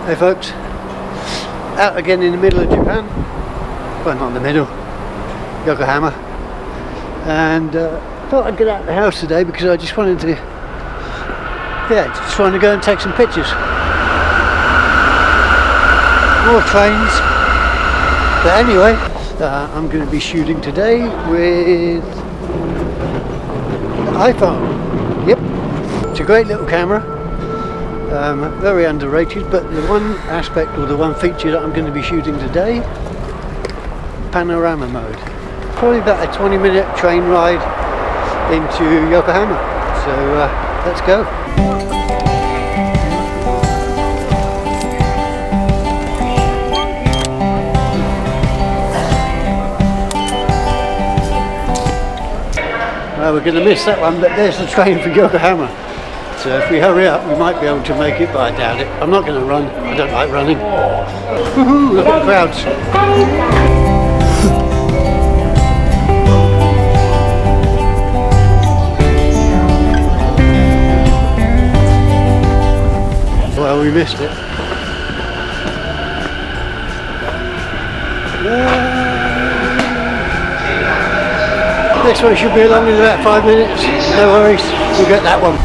Hey folks, out again in the middle of Japan, well not in the middle, Yokohama, and thought I'd get out of the house today because I just wanted to, go and take some pictures. More trains, but anyway, I'm going to be shooting today with the iPhone. Yep, it's a great little camera. Very underrated, but the one aspect or the one feature that I'm going to be shooting today, panorama mode. Probably about a 20-minute train ride into Yokohama, so let's go. Well, we're going to miss that one, but there's the train for Yokohama. So if we hurry up, we might be able to make it, but I doubt it. I'm not going to run. I don't like running. Woohoo! Look at the crowds. Well, we missed it. Next one should be along in about 5 minutes. No worries. We'll get that one.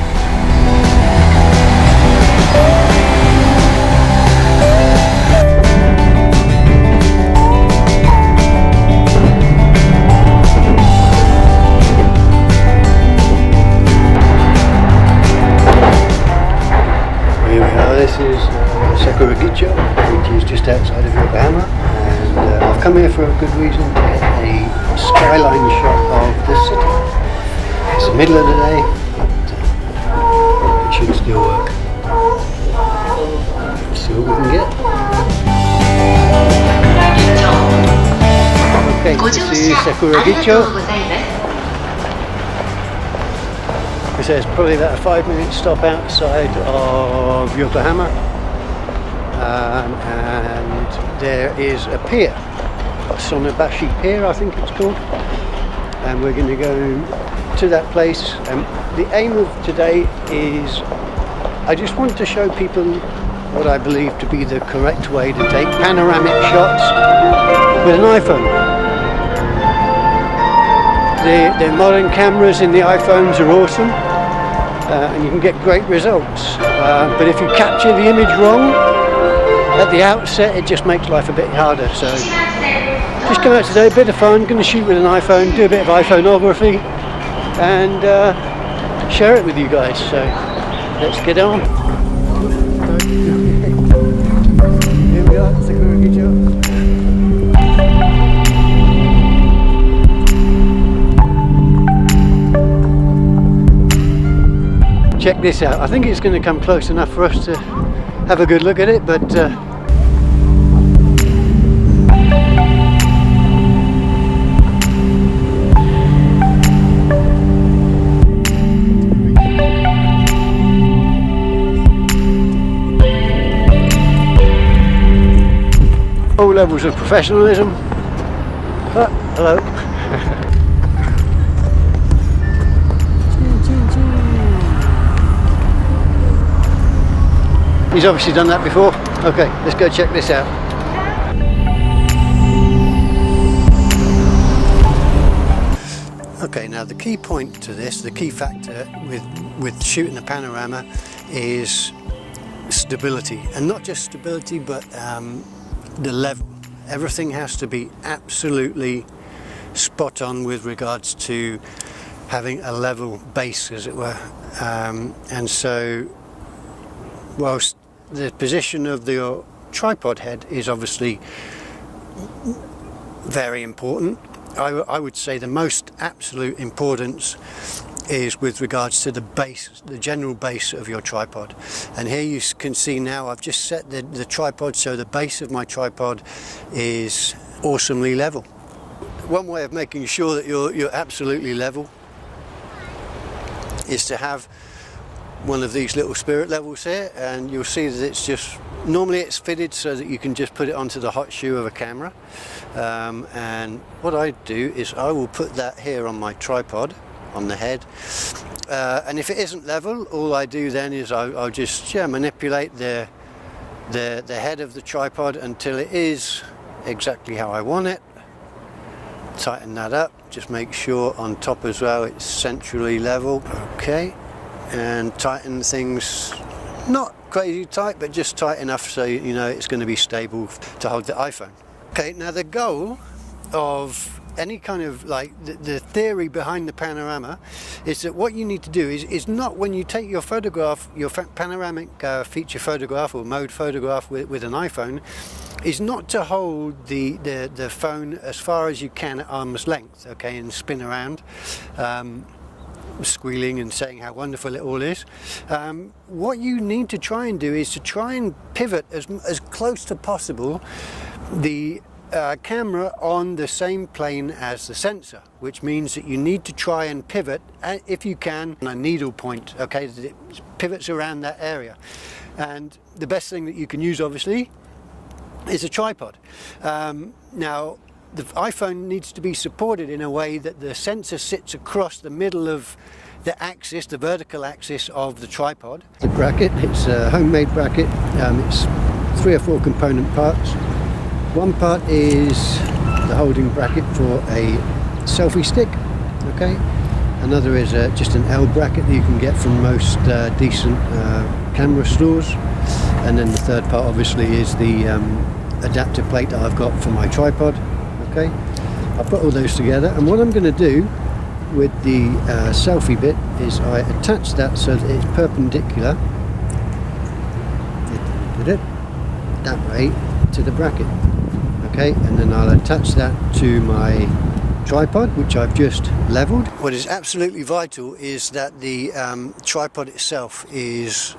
This is Sakuragicho, which is just outside of Yokohama, and I've come here for a good reason, to get a skyline shot of the city. It's the middle of the day, but it should still work. Let's see what we can get. Okay, this is Sakuragicho. It says probably about a 5-minute stop outside of Yokohama, and there is a pier, Sonobashi Pier I think it's called, and we're going to go to that place. The aim of today is I just want to show people what I believe to be the correct way to take panoramic shots with an iPhone. The modern cameras in the iPhones are awesome, and you can get great results, but if you capture the image wrong at the outset, it just makes life a bit harder. So just come out today, a bit of fun, going to shoot with an iPhone, do a bit of iPhoneography and share it with you guys, so let's get on. Here we are, Sakuragicho. Check this out. I think it's going to come close enough for us to have a good look at it, but all levels of professionalism. Oh, hello. He's obviously done that before. Okay, let's go check this out. Okay, now the key point to this, the key factor with shooting a panorama is stability, and not just stability, but the level. Everything has to be absolutely spot on with regards to having a level base, as it were, and so whilst the position of your tripod head is obviously very important, I would say the most absolute importance is with regards to the base, the general base of your tripod. And here you can see now I've just set the tripod so the base of my tripod is awesomely level. One way of making sure that you're absolutely level is to have one of these little spirit levels here, and you'll see that it's just, normally it's fitted so that you can just put it onto the hot shoe of a camera, and what I do is I will put that here on my tripod on the head, and if it isn't level, all I do then is I'll just manipulate the the head of the tripod until it is exactly how I want it. Tighten that up, just make sure on top as well it's centrally level. Okay, and tighten things, not crazy tight, but just tight enough so you know it's going to be stable to hold the iPhone. Okay, now the goal of any kind of, like, the theory behind the panorama is that what you need to do is not, when you take your photograph, your panoramic feature photograph or mode photograph with an iPhone, is not to hold the phone as far as you can at arm's length, okay, and spin around squealing and saying how wonderful it all is. What you need to try and do is to try and pivot as close to possible the camera on the same plane as the sensor, which means that you need to try and pivot, if you can, on a needle point, okay, that it pivots around that area. And the best thing that you can use, obviously, is a tripod. Now the iPhone needs to be supported in a way that the sensor sits across the middle of the axis, the vertical axis of the tripod. The bracket, it's a homemade bracket. It's 3 or 4 component parts. One part is the holding bracket for a selfie stick, okay. Another is just an L bracket that you can get from most decent camera stores. And then the third part obviously is the adapter plate that I've got for my tripod. Okay, I'll put all those together, and what I'm going to do with the selfie bit is I attach that so that it's perpendicular that way to the bracket. Okay, and then I'll attach that to my tripod, which I've just leveled. What is absolutely vital is that the tripod itself is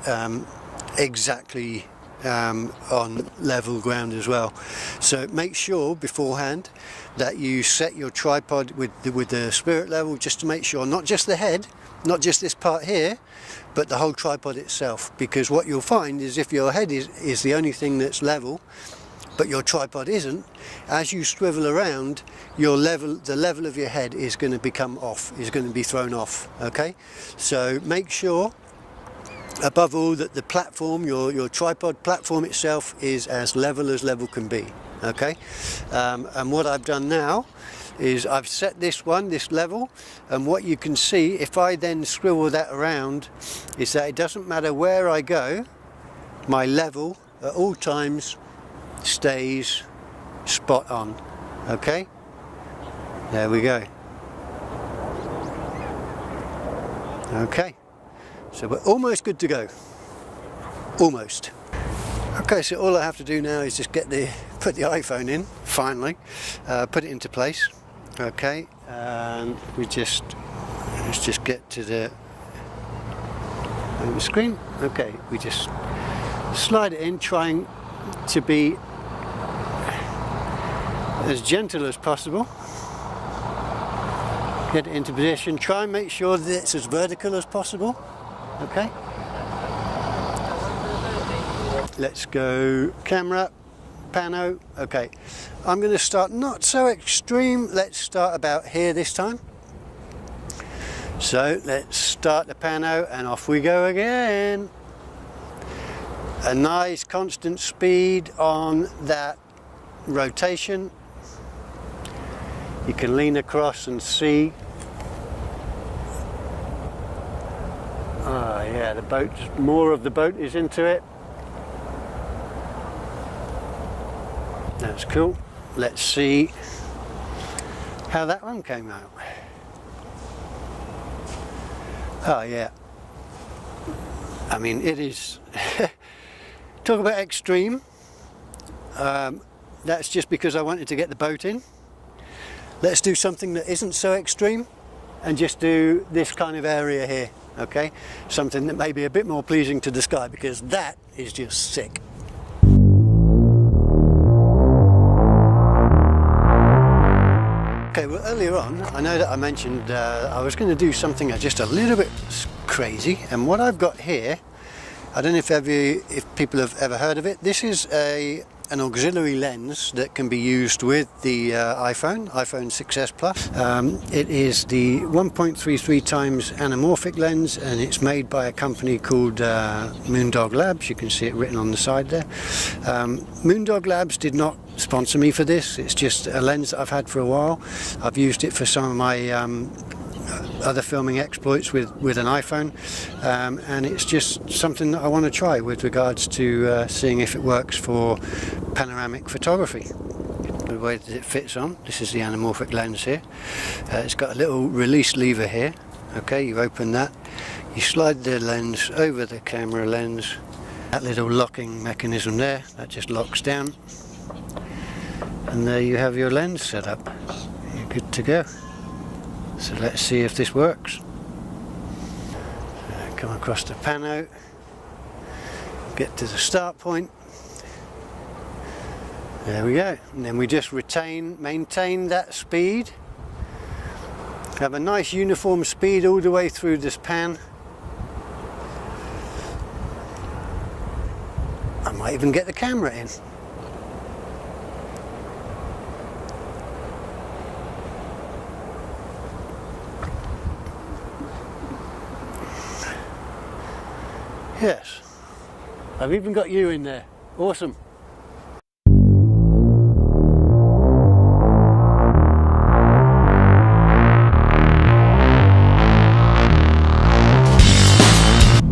exactly on level ground as well. So make sure beforehand that you set your tripod with the spirit level, just to make sure, not just the head, not just this part here, but the whole tripod itself. Because what you'll find is if your head is the only thing that's level, but your tripod isn't, as you swivel around, the level of your head is going to become off, is going to be thrown off. Okay, so make sure above all that the platform, your tripod platform itself, is as level can be. Okay, and what I've done now is I've set this level, and what you can see if I then swivel that around is that it doesn't matter where I go, my level at all times stays spot on. Okay, there we go. Okay, so we're almost good to go, almost. Okay, so all I have to do now is just put the iPhone in, finally, put it into place. Okay, and let's just get to the home screen. Okay, we just slide it in, trying to be as gentle as possible. Get it into position, try and make sure that it's as vertical as possible. Okay, let's go camera, pano. Okay, I'm going to start not so extreme, let's start about here this time. So let's start the pano and off we go again. A nice constant speed on that rotation. You can lean across and see. Ah, yeah, the boat, more of the boat is into it. That's cool. Let's see how that one came out. Oh yeah, I mean, it is talk about extreme. That's just because I wanted to get the boat in. Let's do something that isn't so extreme and just do this kind of area here. Okay, something that may be a bit more pleasing to the sky, because that is just sick. Okay, well, earlier on, I know that I mentioned I was going to do something just a little bit crazy, and what I've got here, I don't know if people have ever heard of it. This is a an auxiliary lens that can be used with the iPhone 6s Plus. It is the 1.33 times anamorphic lens, and it's made by a company called Moondog Labs. You can see it written on the side there. Moondog Labs did not sponsor me for this. It's just a lens that I've had for a while. I've used it for some of my other filming exploits with an iPhone, and it's just something that I want to try with regards to seeing if it works for panoramic photography. The way that it fits on, this is the anamorphic lens here. It's got a little release lever here. Okay, you open that, you slide the lens over the camera lens, that little locking mechanism there, that just locks down, and there you have your lens set up. You're good to go. So let's see if this works. Come across the pano, get to the start point. There we go. And then we just maintain that speed. Have a nice uniform speed all the way through this pan. I might even get the camera in. Yes, I've even got you in there. Awesome.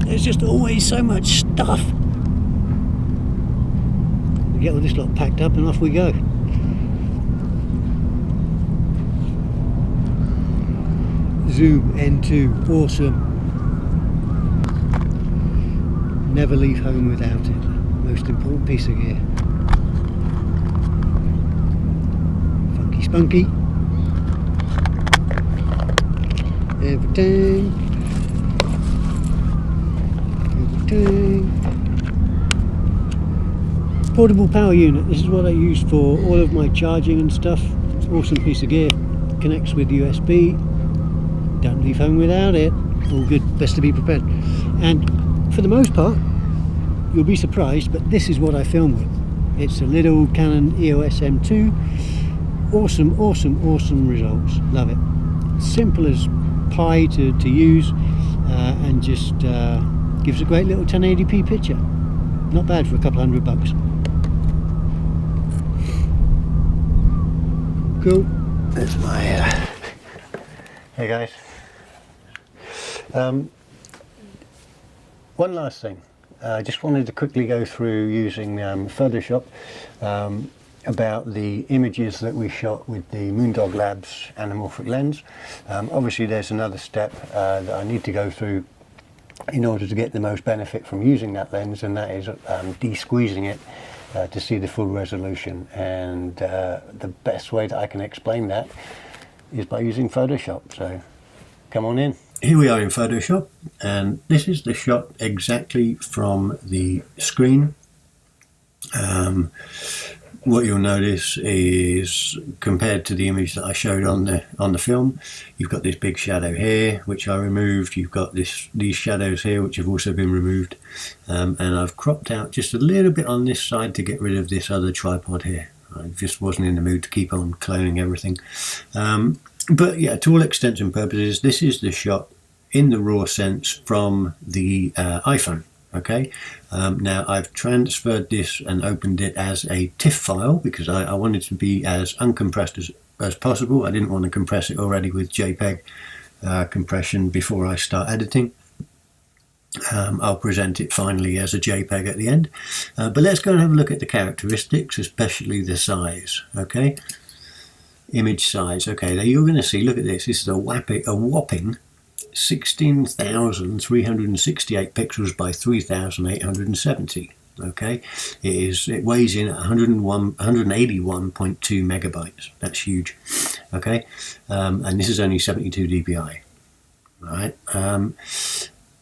There's just always so much stuff. We get all this lot packed up and off we go. Zoom N2, awesome. Never leave home without it. Most important piece of gear. Funky spunky. Everything. Portable power unit. This is what I use for all of my charging and stuff. Awesome piece of gear. Connects with USB. Don't leave home without it. All good. Best to be prepared. And for the most part, you'll be surprised, but this is what I film with. It's a little Canon EOS M2. Awesome, awesome, awesome results. Love it. Simple as pie to use, and just gives a great little 1080p picture. Not bad for a couple $100. Cool. That's my hey guys. One last thing. I just wanted to quickly go through using Photoshop about the images that we shot with the Moondog Labs anamorphic lens. Obviously there's another step that I need to go through in order to get the most benefit from using that lens, and that is de-squeezing it to see the full resolution. And the best way that I can explain that is by using Photoshop. So come on in. Here we are in Photoshop, and this is the shot exactly from the screen. What you'll notice is, compared to the image that I showed on the film, you've got this big shadow here which I removed. You've got these shadows here which have also been removed, and I've cropped out just a little bit on this side to get rid of this other tripod here. I just wasn't in the mood to keep on cloning everything. But yeah, to all extents and purposes, this is the shot in the raw sense from the iPhone. Okay, now I've transferred this and opened it as a TIFF file because I wanted to be as uncompressed as possible. I didn't want to compress it already with JPEG compression before I start editing. I'll present it finally as a JPEG at the end. But let's go and have a look at the characteristics, especially the size. Okay, image size. Okay, there you're going to see, look at this. This is a whopping 16,368 pixels by 3,870. Okay, it weighs in at 181.2 megabytes. That's huge. Okay, and this is only 72 dpi. Right.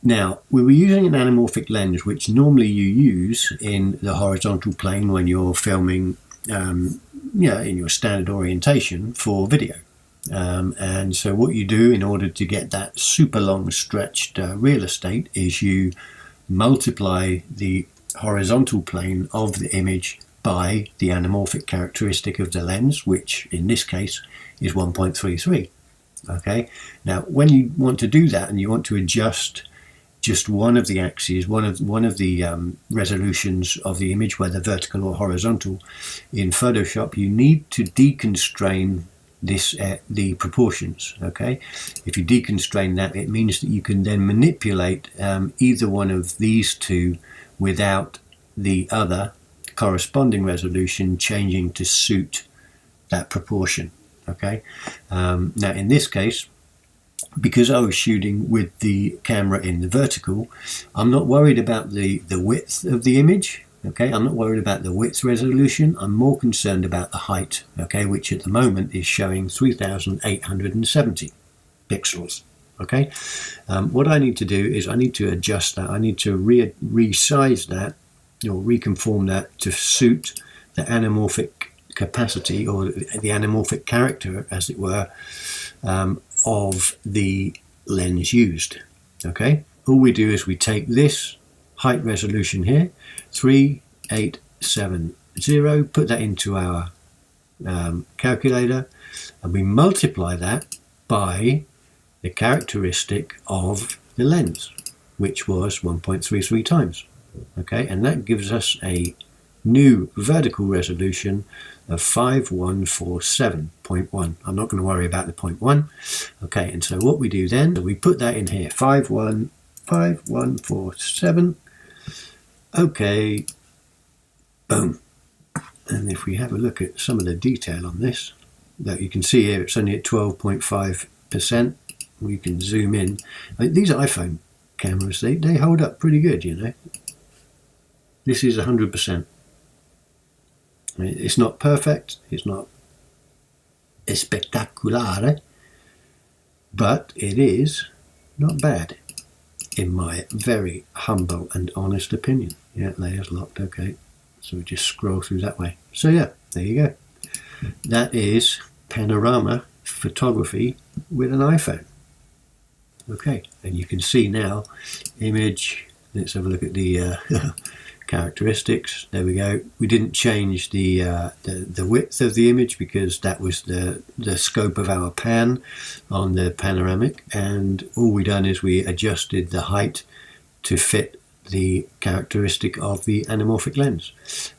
Now, we were using an anamorphic lens, which normally you use in the horizontal plane when you're filming, in your standard orientation for video. And so what you do in order to get that super long stretched real estate is you multiply the horizontal plane of the image by the anamorphic characteristic of the lens, which in this case is 1.33. Okay, now when you want to do that and you want to adjust just one of the axes, one of the resolutions of the image, whether vertical or horizontal, in Photoshop you need to deconstrain this the proportions. Okay, if you deconstrain that, it means that you can then manipulate either one of these two without the other corresponding resolution changing to suit that proportion. Okay, now in this case, because I was shooting with the camera in the vertical, I'm not worried about the width of the image. Okay, I'm not worried about the width resolution. I'm more concerned about the height, okay, which at the moment is showing 3870 pixels. Okay, what I need to do is I need to adjust that. I need to resize that, or reconform that to suit the anamorphic capacity, or the anamorphic character, as it were, of the lens used. Okay, all we do is we take this height resolution here, 3870, put that into our calculator, and we multiply that by the characteristic of the lens, which was 1.33 times. Okay, and that gives us a new vertical resolution of 5147.1. I'm not going to worry about the 0.1. Okay, and so what we do then, we put that in here, 5147. Okay, boom. And if we have a look at some of the detail on this, that you can see here, it's only at 12.5%. We can zoom in. I mean, these iPhone cameras, they hold up pretty good, you know. This is 100%. I mean, it's not perfect, it's not spectacular, but it is not bad, in my very humble and honest opinion. Yeah, layers locked, okay. So we just scroll through that way. So yeah, there you go. That is panorama photography with an iPhone. Okay, and you can see now, image, let's have a look at the characteristics. There we go. We didn't change the width of the image because that was the scope of our pan on the panoramic, and all we done is we adjusted the height to fit the characteristic of the anamorphic lens.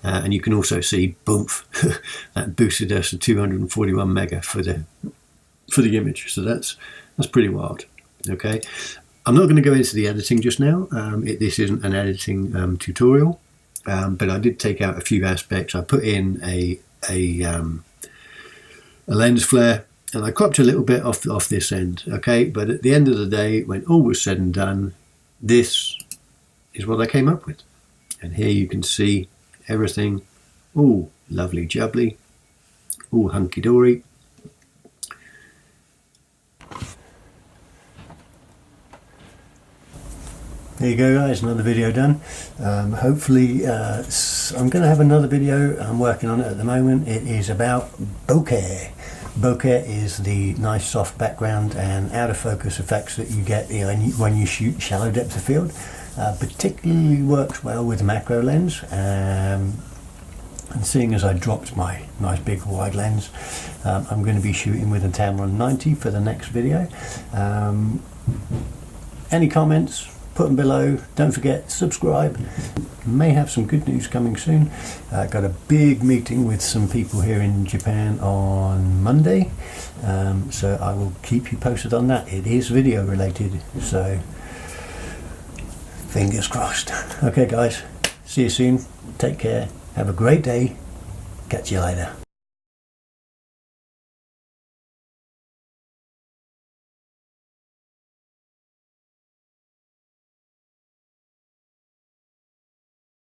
And you can also see, boom, that boosted us to 241 mega for the image. So that's pretty wild. Okay, I'm not going to go into the editing just now. This isn't an editing tutorial, but I did take out a few aspects. I put in a lens flare, and I cropped a little bit off this end. Okay, but at the end of the day, when all was said and done, this is what I came up with. And here you can see everything, all lovely jubbly, all hunky-dory. There you go, guys, another video done. Hopefully I'm going to have another video. I'm working on it at the moment. It is about bokeh. Bokeh is the nice soft background and out of focus effects that you get when you shoot shallow depth of field. Particularly works well with macro lens. And seeing as I dropped my nice big wide lens, I'm going to be shooting with a Tamron 90 for the next video. Any comments? Put them below. Don't forget, subscribe. May have some good news coming soon. Got a big meeting with some people here in Japan on Monday, so I will keep you posted on that. It is video related, so fingers crossed. Okay guys, see you soon. Take care. Have a great day. Catch you later.